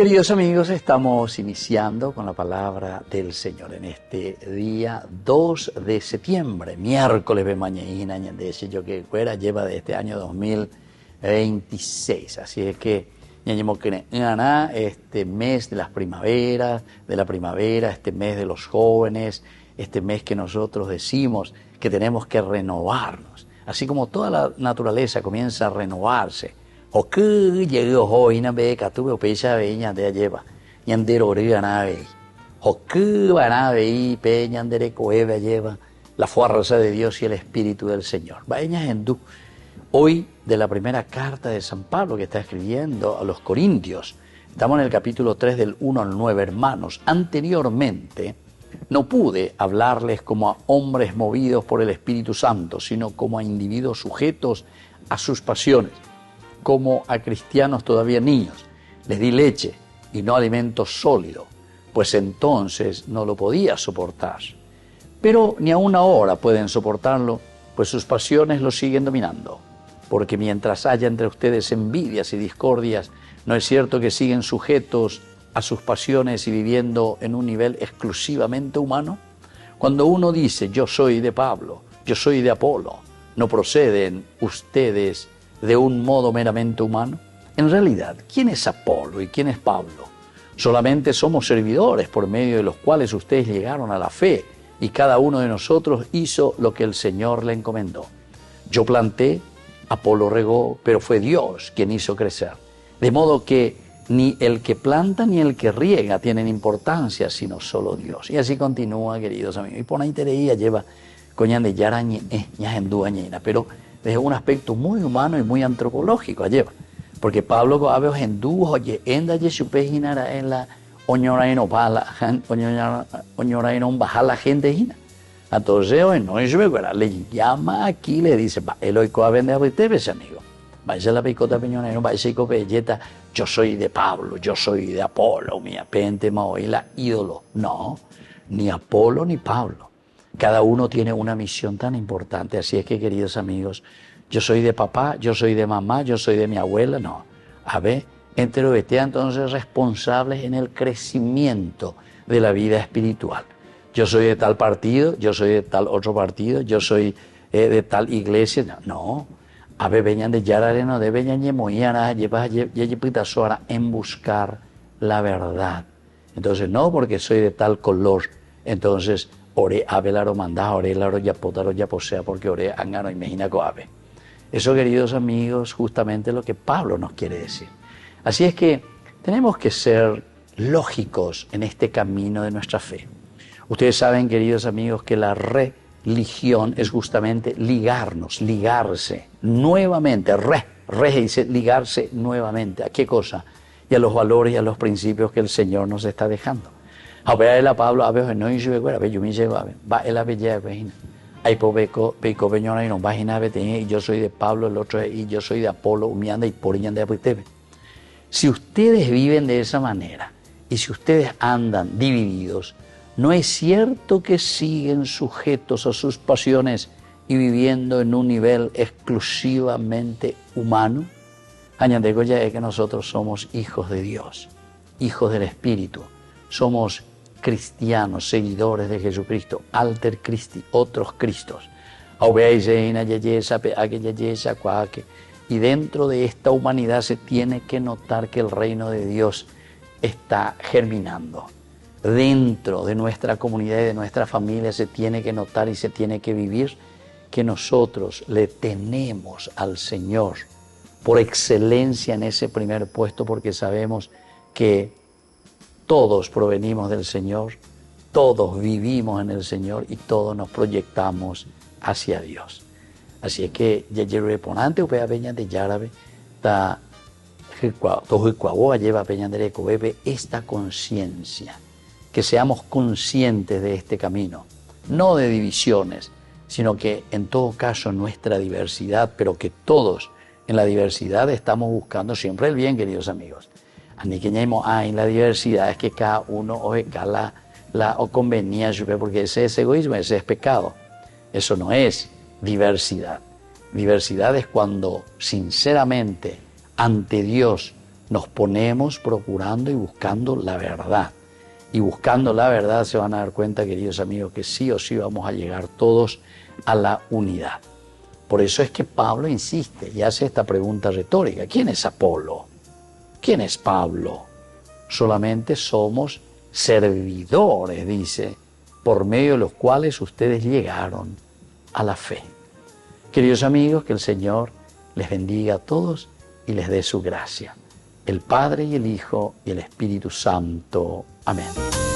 Queridos amigos, estamos iniciando con la palabra del Señor en este día 2 de septiembre, miércoles de mañana, yo que fuera, lleva de este año 2026. Así es que, este mes de las primaveras, este mes de los jóvenes, este mes que nosotros decimos que tenemos que renovarnos. Así como toda la naturaleza comienza a renovarse. O que llegó hoy na ve que tuve pecha veña de lleva ñandero na ve o que van a ver peñandere coeve lleva la fuerza de Dios y el Espíritu del Señor. Vaña hindú. Hoy de la primera carta de San Pablo que está escribiendo a los Corintios. Estamos en el capítulo 3 del 1 al 9, hermanos. Anteriormente no pude hablarles como a hombres movidos por el Espíritu Santo, sino como a individuos sujetos a sus pasiones, como a cristianos todavía niños. Les di leche y no alimento sólido, pues entonces no lo podía soportar. Pero ni aún ahora pueden soportarlo, pues sus pasiones lo siguen dominando. Porque mientras haya entre ustedes envidias y discordias, ¿no es cierto que siguen sujetos a sus pasiones y viviendo en un nivel exclusivamente humano? Cuando uno dice, yo soy de Pablo, yo soy de Apolo, ¿no proceden ustedes de un modo meramente humano? En realidad, ¿quién es Apolo y quién es Pablo? Solamente somos servidores por medio de los cuales ustedes llegaron a la fe y cada uno de nosotros hizo lo que el Señor le encomendó. Yo planté, Apolo regó, pero fue Dios quien hizo crecer. De modo que ni el que planta ni el que riega tienen importancia, sino solo Dios. Y así continúa, queridos amigos. Y por ahí te lleva coñan de yarañe, pero desde un aspecto muy humano y muy antropológico lleva. Porque Pablo habla hindú, oye, enda yesupejinara en la oñoraino baja la gente hina. Entonces, hoy no es le llama aquí, le dice, el hoy coabende a ustedes, amigo. Vaya la picota peñonero, vaya y copelleta, yo soy de Pablo, yo soy de Apolo, mi apente, maoila, ídolo. No, ni Apolo ni Pablo. Cada uno tiene una misión tan importante, así es que, queridos amigos, yo soy de papá, yo soy de mamá, yo soy de mi abuela, no. A ver, entre los entonces responsables en el crecimiento de la vida espiritual. Yo soy de tal partido, yo soy de tal otro partido, yo soy de tal iglesia, no. A ver, veñan de yarareno, de veñan yemoyana, en buscar la verdad. Entonces, no porque soy de tal color, entonces ore abelaro mandá, ore laro yapotaro yaposea, porque ore angano imagina coabe. Eso, queridos amigos, justamente lo que Pablo nos quiere decir. Así es que tenemos que ser lógicos en este camino de nuestra fe. Ustedes saben, queridos amigos, que la religión es justamente ligarnos, ligarse nuevamente, dice ligarse nuevamente. ¿A qué cosa? Y a los valores y a los principios que el Señor nos está dejando. A ver, a Pablo, a ver, no yo me llevo a ver, va el abella, hay pobeco, peco, peñona y no vagina, y yo soy de Pablo, el otro, y yo soy de Apolo, humianda y por de apetebe. Si ustedes viven de esa manera y si ustedes andan divididos, ¿no es cierto que siguen sujetos a sus pasiones y viviendo en un nivel exclusivamente humano? Añadego ya es que nosotros somos hijos de Dios, hijos del Espíritu, somos cristianos, seguidores de Jesucristo, alter Christi, otros Cristos. Y dentro de esta humanidad se tiene que notar que el reino de Dios está germinando. Dentro de nuestra comunidad y de nuestra familia se tiene que notar y se tiene que vivir que nosotros le tenemos al Señor por excelencia en ese primer puesto, porque sabemos que todos provenimos del Señor, todos vivimos en el Señor y todos nos proyectamos hacia Dios. Así es que ya ponante upea peña de yarabe ta lleva peña de bebe esta conciencia, que seamos conscientes de este camino, no de divisiones, sino que en todo caso nuestra diversidad, pero que todos en la diversidad estamos buscando siempre el bien, queridos amigos. En la diversidad es que cada uno oiga la conveniencia, porque ese es egoísmo, ese es pecado. Eso no es diversidad. Diversidad es cuando sinceramente ante Dios nos ponemos procurando y buscando la verdad. Y buscando la verdad se van a dar cuenta, queridos amigos, que sí o sí vamos a llegar todos a la unidad. Por eso es que Pablo insiste y hace esta pregunta retórica. ¿Quién es Apolo? ¿Quién es Pablo? Solamente somos servidores, dice, por medio de los cuales ustedes llegaron a la fe. Queridos amigos, que el Señor les bendiga a todos y les dé su gracia. El Padre y el Hijo y el Espíritu Santo. Amén.